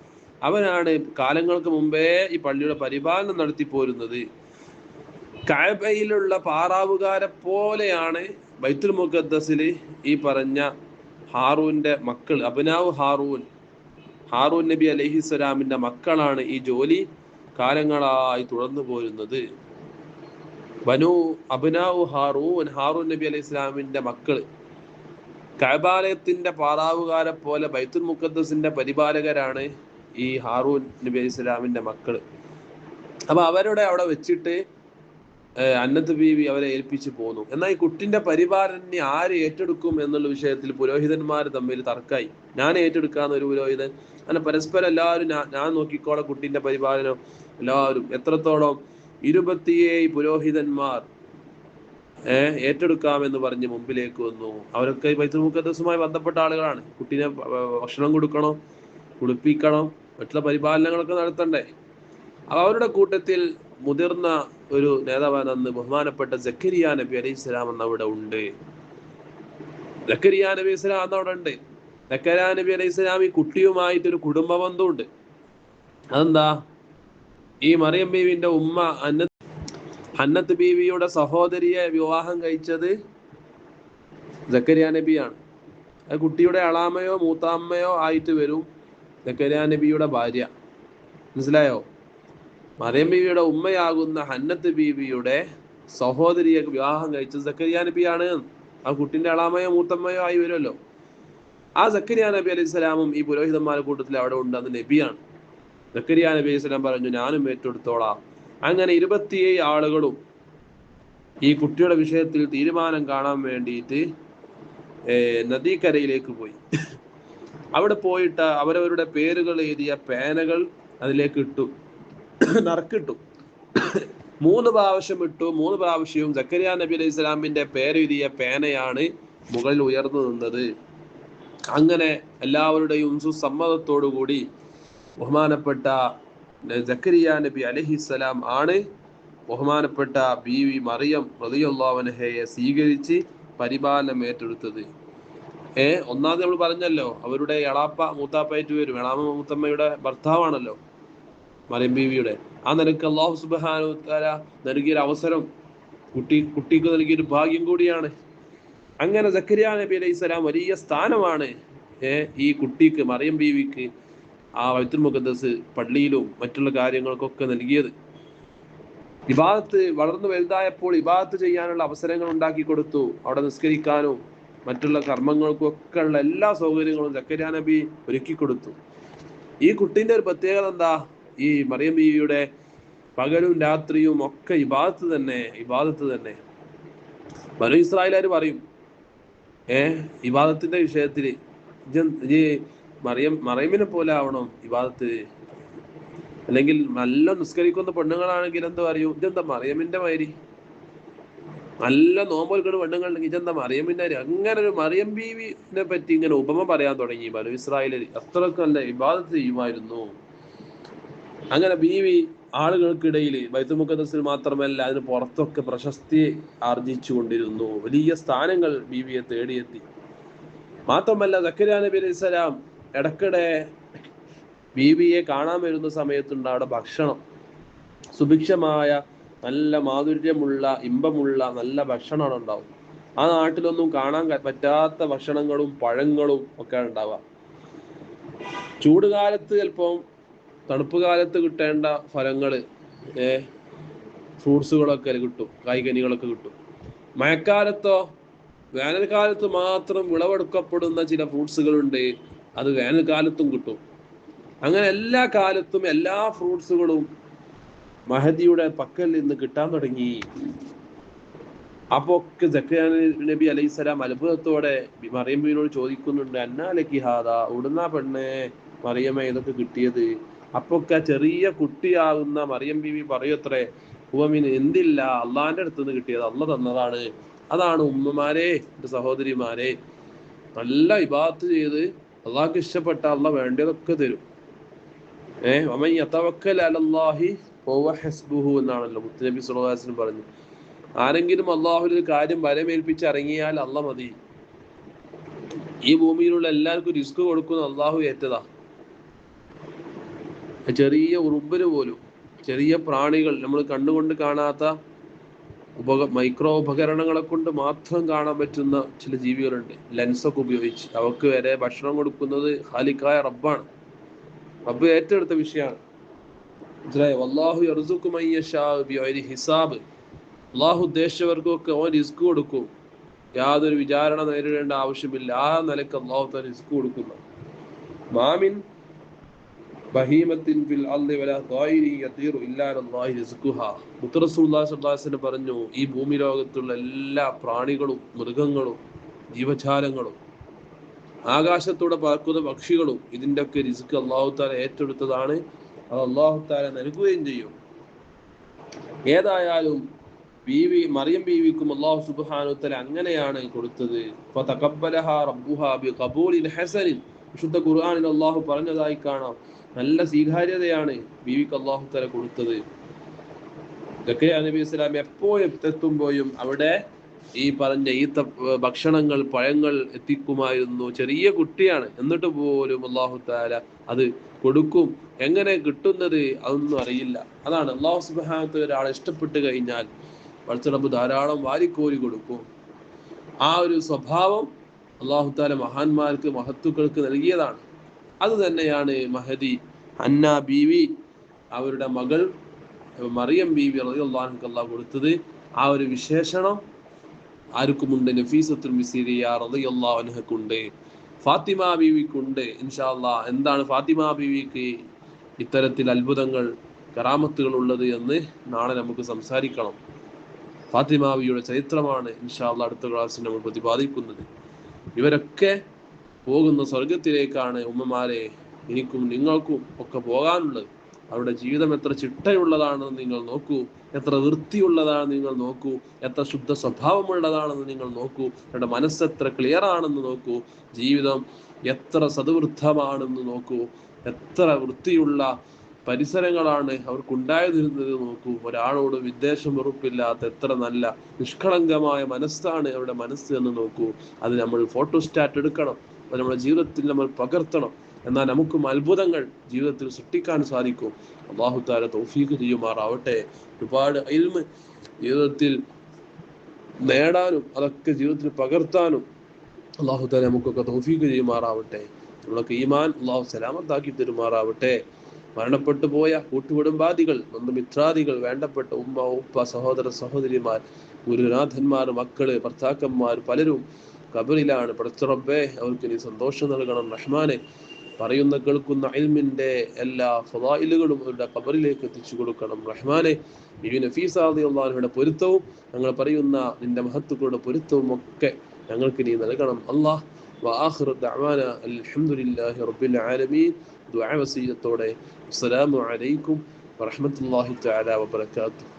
A: അവരാണ് കാലങ്ങൾക്ക് മുമ്പേ ഈ പള്ളിയുടെ പരിപാലനം നടത്തി പോരുന്നത്. കഅബയിലുള്ള പാറാവുകാരെ പോലെയാണ് ബൈത്തുൽ മുഖദ്ദസിൽ ഈ പറഞ്ഞ ഹാറൂന്റെ മക്കൾ, അബ്നാഉ ഹാറൂൻ. ഹാറൂൻ നബി അലൈഹിസ്സലാമിന്റെ മക്കളാണ് ഈ ജോലി കാലങ്ങളായി തുടർന്നു പോരുന്നത്. ബനു അബ്നാഉ ഹാറൂൻ നബി അലൈഹി ഇസ്ലാമിന്റെ മക്കള് കഅബാലയത്തിന്റെ പാറാവുകാരെ പോലെ ബൈത്തുൽ മുഖദ്ദസിന്റെ പരിപാലകരാണ് ഈ ഹാറൂൻ നബി അലൈഹി ഇസ്ലാമിന്റെ മക്കള്. അപ്പൊ അവരുടെ അവിടെ വെച്ചിട്ട് അന്നത്ത് ബീവി അവരെ ഏൽപ്പിച്ചു പോന്നു. എന്നാൽ ഈ കുട്ടിന്റെ പരിപാലനെ ആര് ഏറ്റെടുക്കും എന്നുള്ള വിഷയത്തിൽ പുരോഹിതന്മാർ തമ്മിൽ തർക്കായി. ഞാൻ ഏറ്റെടുക്കാന്ന് ഒരു പുരോഹിതൻ, അങ്ങനെ പരസ്പരം എല്ലാവരും ഞാൻ നോക്കിക്കോളെ കുട്ടിന്റെ പരിപാലനം. എല്ലാവരും എത്രത്തോളം 27 പുരോഹിതന്മാർ ഏറ്റെടുക്കാമെന്ന് പറഞ്ഞ് മുമ്പിലേക്ക് വന്നു. അവരൊക്കെ ബൈത്തുൽ മുഖദ്ദസുമായി ബന്ധപ്പെട്ട ആളുകളാണ്. കുട്ടീനെ ഭക്ഷണം കൊടുക്കണം, കുളിപ്പിക്കണം, മറ്റുള്ള പരിപാലനങ്ങളൊക്കെ നടത്തണ്ടേ. അവരുടെ കൂട്ടത്തിൽ മുതിർന്ന ഒരു നേതാവാണ് അന്ന് ബഹുമാനപ്പെട്ട സക്കരിയ നബി അലൈഹി സ്വലാം എന്ന അവിടെ ഉണ്ട്. സക്കരിയ നബി സ്വലാം അന്ന് അവിടെ ഉണ്ട്. സക്കരിയ നബി അലൈഹി സ്വലാം ഈ കുട്ടിയുമായിട്ടൊരു കുടുംബ ബന്ധമുണ്ട്. അതെന്താ? ഈ മറിയം ബീവിന്റെ ഉമ്മ ഹന്നത്ത് ബീവിയുടെ സഹോദരിയെ വിവാഹം കഴിച്ചത് സക്കരിയ നബിയാണ്. അത് കുട്ടിയുടെ അളാമയോ മൂത്താമ്മയോ ആയിട്ട് വരും സക്കരിയ നബിയുടെ ഭാര്യ. മനസ്സിലായോ? മറിയം ബീവിയുടെ ഉമ്മയാകുന്ന ഹന്നത്ത് ബീവിയുടെ സഹോദരിയെ വിവാഹം കഴിച്ചത് സക്കരിയ നബിയാണ്. ആ കുട്ടിന്റെ അളാമയോ മൂത്തമ്മയോ ആയി വരുമല്ലോ. ആ സക്കരിയ നബി അലൈഹി സ്വലാമും ഈ പുരോഹിതന്മാരുടെ കൂട്ടത്തിൽ അവിടെ ഉണ്ട്. അത് നബിയാണ്. സക്കരിയ നബി അലൈഹി സ്വലാം പറഞ്ഞു, ഞാനും ഏറ്റെടുത്തോളാം. അങ്ങനെ 27 ആളുകളും ഈ കുട്ടിയുടെ വിഷയത്തിൽ തീരുമാനം കാണാൻ വേണ്ടിയിട്ട് നദീക്കരയിലേക്ക് പോയി. അവിടെ പോയിട്ട് അവരവരുടെ പേരുകൾ എഴുതിയ പേനകൾ അതിലേക്ക് ഇട്ടു, നറുക്കിട്ടു. 3 പ്രാവശ്യം ഇട്ടു. 3 പ്രാവശ്യവും സക്കരിയ നബി അലൈഹി സ്വലാമിന്റെ പേരെഴുതിയ പേനയാണ് മുകളിൽ ഉയർന്നു നിന്നത്. അങ്ങനെ എല്ലാവരുടെയും സുസമ്മതത്തോടുകൂടി ബഹുമാനപ്പെട്ട സക്കരിയ നബി അലൈഹിസ്സലാം ആണ് ബഹുമാനപ്പെട്ട ബീവി മറിയം റളിയല്ലാഹു അൻഹയെ സ്വീകരിച്ച് പരിപാലനം ഏറ്റെടുത്തത്. ഒന്നാമത് നമ്മൾ പറഞ്ഞല്ലോ, അവരുടെ എളാപ്പ മൂത്താപ്പായിട്ട് വരും. എളാമ മൂത്തമ്മയുടെ ഭർത്താവാണല്ലോ മറിയം ബീവിയുടെ. ആ നിലക്ക് അല്ലാഹു സുബ്ഹാനഹു വ തആല നൽകിയൊരു അവസരം, കുട്ടിക്ക് നൽകിയൊരു ഭാഗ്യം കൂടിയാണ്. അങ്ങനെ സക്കരിയ നബി അലൈഹിസ്സലാം വലിയ സ്ഥാനമാണ് ഈ കുട്ടിക്ക്, മറിയം ബീവിക്ക് ആ ബൈത്തുൽ മുഖദ്ദസ് പള്ളിയിലും മറ്റുള്ള കാര്യങ്ങൾക്കൊക്കെ നൽകിയത്. ഇബാദത്ത് വളർന്നു വലുതായപ്പോൾ ഇബാദത്ത് ചെയ്യാനുള്ള അവസരങ്ങൾ ഉണ്ടാക്കി കൊടുത്തു. അവിടെ നിസ്കരിക്കാനും മറ്റുള്ള കർമ്മങ്ങൾക്കും ഒക്കെ ഉള്ള എല്ലാ സൗകര്യങ്ങളും സക്കരിയ നബി ഒരുക്കി കൊടുത്തു. ഈ കുട്ടിന്റെ ഒരു പ്രത്യേകത എന്താ? ഈ മറിയം ബീവിയുടെ പകലും രാത്രിയും ഒക്കെ ഇബാദത്ത് തന്നെ. ബനൂ ഇസ്രായേലുകാർ പറയും ഇബാദത്തിന്റെ വിഷയത്തില് ഈ മറിയമിനെ പോലെ ആവണം ഇബാദത്ത്. അല്ലെങ്കിൽ നല്ല നിസ്കരിക്കുന്ന പെണ്ണുങ്ങളാണെങ്കിൽ എന്താ പറയും, ഇതെന്താ മറിയമിന്റെ മാതിരി. നല്ല നോമ്പൊൽക്കുന്ന പെണ്ണുങ്ങളുണ്ടെങ്കിൽ ഇതെന്താ മറിയമിന്റെ മാതിരി. അങ്ങനെ ഒരു മറിയം ബീവിനെ പറ്റി ഇങ്ങനെ ഉപമ പറയാൻ തുടങ്ങി ബനൂ ഇസ്രായേലിൽ. അത്രക്ക് നല്ല ഇബാദത്ത് ചെയ്യുമായിരുന്നു. അങ്ങനെ ബീവി ആളുകൾക്കിടയിൽ ബൈത്തുൽ മുഖദ്ദസിൽ മാത്രമല്ല അതിന് പുറത്തൊക്കെ പ്രശസ്തി ആർജിച്ചു കൊണ്ടിരുന്നു. വലിയ സ്ഥാനങ്ങൾ ബീവിയെ തേടിയെത്തി. മാത്രമല്ല സക്കരിയ നബി അലൈഹി സ്വലാം ഇടയ്ക്കിടെ ബീവിയെ കാണാൻ വരുന്ന സമയത്തുണ്ട് അവിടെ ഭക്ഷണം, സുഭിക്ഷമായ നല്ല മാധുര്യമുള്ള ഇമ്പമുള്ള നല്ല ഭക്ഷണമാണ് ഉണ്ടാവും. ആ നാട്ടിലൊന്നും കാണാൻ പറ്റാത്ത ഭക്ഷണങ്ങളും പഴങ്ങളും ഒക്കെ ഉണ്ടാവുക. ചൂടുകാലത്ത് ചിലപ്പം തണുപ്പ് കാലത്ത് കിട്ടേണ്ട ഫലങ്ങള് ഫ്രൂട്ട്സുകളൊക്കെ കിട്ടും, കായ്കനികളൊക്കെ കിട്ടും. മഴക്കാലത്തോ വേനൽക്കാലത്ത് മാത്രം വിളവെടുക്കപ്പെടുന്ന ചില ഫ്രൂട്ട്സുകളുണ്ട്, അത് വേനൽക്കാലത്തും കിട്ടും. അങ്ങനെ എല്ലാ കാലത്തും എല്ലാ ഫ്രൂട്ട്സുകളും മഹദിയുടെ പക്കൽ നിന്ന് കിട്ടാൻ തുടങ്ങി. അപ്പൊ സക്കരിയ നബി അലൈഹി സ്വലാം അത്ഭുതത്തോടെ മറിയം ബീവിയോട് ചോദിക്കുന്നുണ്ട്, അന്നാലക്കി ഹാദാ, ഉടുന്ന പെണ്ണെ മറിയമേ ഇതൊക്കെ കിട്ടിയത്? അപ്പൊക്കെ ചെറിയ കുട്ടിയാകുന്ന മറിയം ബീവി പറയത്രേ, ഉവമിന് എന്തില്ല, അള്ളാന്റെ അടുത്ത് നിന്ന് കിട്ടിയത്, അള്ള തന്നതാണ്. അതാണ് ഉമ്മമാരെ, എന്റെ സഹോദരിമാരെ, നല്ല ഇബാദത്ത് ചെയ്ത് അള്ളാഹ്ക്ക് ഇഷ്ടപ്പെട്ട അള്ള വേണ്ടതൊക്കെ തരും. വമൻ യതവക്കൽ അലല്ലാഹി ഫഹുവ ഹസ്ബുഹു എന്നാണല്ലോ മുത്തുനബി സ്വല്ലല്ലാഹു അലൈഹി വസല്ലം പറഞ്ഞു. ആരെങ്കിലും അള്ളാഹുവിൽ ഒരു കാര്യം വരമേൽപ്പിച്ച് ഇറങ്ങിയാൽ അള്ള മതി. ഈ ഭൂമിയിലുള്ള എല്ലാവർക്കും റിസ്ക് കൊടുക്കുന്ന അള്ളാഹു ഏറ്റതാ. ചെറിയ ഉറുമ്പിന് പോലും, ചെറിയ പ്രാണികൾ, നമ്മൾ കണ്ണുകൊണ്ട് കാണാത്ത മൈക്രോ ഉപകരണങ്ങളെ കൊണ്ട് മാത്രം കാണാൻ പറ്റുന്ന ചില ജീവികളുണ്ട്, ലെൻസൊക്കെ ഉപയോഗിച്ച്. അവർക്ക് വരെ ഭക്ഷണം കൊടുക്കുന്നത് ഖാലിഖായ റബ്ബാണ്. റബ്ബ് ഏറ്റെടുത്ത വിഷയമാണ്. വല്ലാഹു യർസുഖു മൻ യശാ ബിഗൈരി ഹിസാബ്. അള്ളാഹു ഉദ്ദേശിച്ചവർക്കൊക്കെ ഓൻ റിസ്ക് കൊടുക്കും, യാതൊരു വിചാരണ നേരിടേണ്ട ആവശ്യമില്ല. ആ നിലക്ക് അള്ളാഹു താല റിസ്ക് കൊടുക്കുന്ന മാമിൻ ബഹീമത്തിൻ ഫിൽ അർളി വലാ ത്വായിരി യതീറു ഇല്ലാ അലല്ലാഹി റിസ്ഖുഹാ. മുത്ത് റസൂലുള്ളാഹി സ്വല്ലല്ലാഹു അലൈഹി വസല്ലം പറഞ്ഞു, ഈ ഭൂമി ലോകത്തുള്ള എല്ലാ പ്രാണികളും മൃഗങ്ങളും ജീവജാലങ്ങളും ആകാശത്തൂടെ പറക്കുന്ന പക്ഷികളും ഇതിന്റെ ഒക്കെ റിസ്ക് അള്ളാഹു താല ഏറ്റെടുത്തതാണ്. അത് അള്ളാഹു താല നൽകുകയും ചെയ്യും. ഏതായാലും മറിയം ബീവിക്കും അള്ളാഹു സുബ്ഹാനഹു വ തആല അങ്ങനെയാണ് കൊടുത്തത്. ഫതഖബ്ബലഹാ റബ്ബുഹാ ബിഖബൂലിൻ ഹസനിൻ. വിശുദ്ധ ഖുർആനിൽ അള്ളാഹു പറഞ്ഞതായി കാണാം, നല്ല സ്വീകാര്യതയാണ് ബീവിക്ക് അള്ളാഹു തആല കൊടുത്തത്. സക്കറിയ നബി ഇസ്ലാം എപ്പോഴും അവിടെ ഈ പറഞ്ഞ ഈ ഭക്ഷണങ്ങൾ, പഴങ്ങൾ എത്തിക്കുമായിരുന്നു. ചെറിയ കുട്ടിയാണ്, എന്നിട്ട് പോലും അള്ളാഹു തആല അത് കൊടുക്കും. എങ്ങനെ കിട്ടുന്നത് അതൊന്നും അറിയില്ല. അതാണ് അള്ളാഹു സുബ്ഹാനഹു വ തആല ഒരാളെ ഇഷ്ടപ്പെട്ട് കഴിഞ്ഞാൽ പടച്ചറബ്ബ് ധാരാളം വാരിക്കോരി കൊടുക്കും. ആ ഒരു സ്വഭാവം അള്ളാഹു തആല മഹാന്മാർക്ക്, മഹത്തുക്കൾക്ക് നൽകിയതാണ്. അത് തന്നെയാണ് മഹദി ഹന്ന ബീവി, അവരുടെ മകൾ മറിയം ബീവി റളിയല്ലാഹു അൻഹ അള്ളാഹു കൊടുത്തത്. ആ ഒരു വിശേഷണം ആർക്കുമുണ്ട്? നഫീസത്തുൽ മിസ്രിയ റളിയല്ലാഹു അൻഹക്കുണ്ട്, ഫാത്തിമ ബീവിക്കുണ്ട്. ഇൻഷാ അല്ലാഹ് എന്താണ് ഫാത്തിമ ബീവിക്ക് ഇത്തരത്തിൽ അത്ഭുതങ്ങൾ, കറാമത്തുകൾ ഉള്ളത് എന്ന് നാളെ നമുക്ക് സംസാരിക്കണം. ഫാത്തിമ ബീവിയുടെ ചരിത്രമാണ് ഇൻഷാ അല്ലാഹ് അടുത്ത ക്ലാസ്സിൽ നമ്മൾ പ്രതിപാദിക്കുന്നത്. ഇവരൊക്കെ പോകുന്ന സ്വർഗത്തിലേക്കാണ്. ഉമ്മമാരെ, എനിക്കും നിങ്ങൾക്കും ഒക്കെ പോകാനുള്ളത്. അവരുടെ ജീവിതം എത്ര ചിട്ടയുള്ളതാണെന്ന് നിങ്ങൾ നോക്കൂ, എത്ര വൃത്തിയുള്ളതാണെന്ന് നിങ്ങൾ നോക്കൂ, എത്ര ശുദ്ധ സ്വഭാവമുള്ളതാണെന്ന് നിങ്ങൾ നോക്കൂ, അവരുടെ മനസ്സ് എത്ര ക്ലിയർ ആണെന്ന് നോക്കൂ, ജീവിതം എത്ര സദ്വൃദ്ധമാണെന്ന് നോക്കൂ, എത്ര വൃത്തിയുള്ള പരിസരങ്ങളാണ് അവർക്കുണ്ടായിരുന്നത് നോക്കൂ. ഒരാളോട് വിദ്വേഷം വെറുപ്പില്ലാത്ത എത്ര നല്ല നിഷ്കളങ്കമായ മനസ്സാണ് അവരുടെ മനസ്സ് എന്ന് നോക്കൂ. അത് നമ്മൾ ഫോട്ടോസ്റ്റാറ്റ് എടുക്കണം, അത് നമ്മുടെ ജീവിതത്തിൽ നമ്മൾ പകർത്തണം. എന്നാൽ നമുക്കും അത്ഭുതങ്ങൾ ജീവിതത്തിൽ സൃഷ്ടിക്കാൻ സാധിക്കും. അല്ലാഹു തആല തൗഫീഖ് ചെയ്യുമാറാവട്ടെ. ഒരുപാട് ഇൽമ് ജീവിതത്തിൽ നേടാനും അതൊക്കെ ജീവിതത്തിൽ പകർത്താനും അല്ലാഹു തആല നമുക്കൊക്കെ തൗഫീഖ് ചെയ്യുമാറാവട്ടെ. നമ്മളൊക്കെ ഈമാൻ അല്ലാഹു സലാമത്താക്കി തരുമാറാവട്ടെ. മരണപ്പെട്ടു പോയ കൂട്ടുകുടുംബാദികൾ, ബന്ധുമിത്രാദികൾ, വേണ്ടപ്പെട്ട ഉമ്മ ഉപ്പ, സഹോദര സഹോദരിമാർ, ഗുരുനാഥന്മാർ, മക്കള്, ഭർത്താക്കന്മാർ പലരും ഖബറിലാണ്. പടച്ച റബ്ബേ, അവർക്ക് നീ സന്തോഷം നൽകണം റഹ്മാനെ. പറയുന്ന കേൾക്കുന്ന ഇൽമിന്റെ എല്ലാ ഫളായിലുകളും അവരുടെ ഖബറിലേക്ക് എത്തിച്ചു കൊടുക്കണം റഹ്മാനെ. ബീവി നഫീസ റളിയല്ലാഹു അൻഹയുടെ പൊരുത്തവും ഞങ്ങൾ പറയുന്ന നിന്റെ മഹത്തുക്കളുടെ പൊരുത്തവും ഒക്കെ ഞങ്ങൾക്ക് നീ നൽകണം അല്ലാഹ്. വആഖിറു ദഅവാന അൽഹംദുലില്ലാഹി റബ്ബിൽ ആലമീൻ. ദുആ വസിയത്തോടെ അസ്സലാമു അലൈക്കും വറഹ്മത്തുള്ളാഹി തആല വബറകാതുഹു.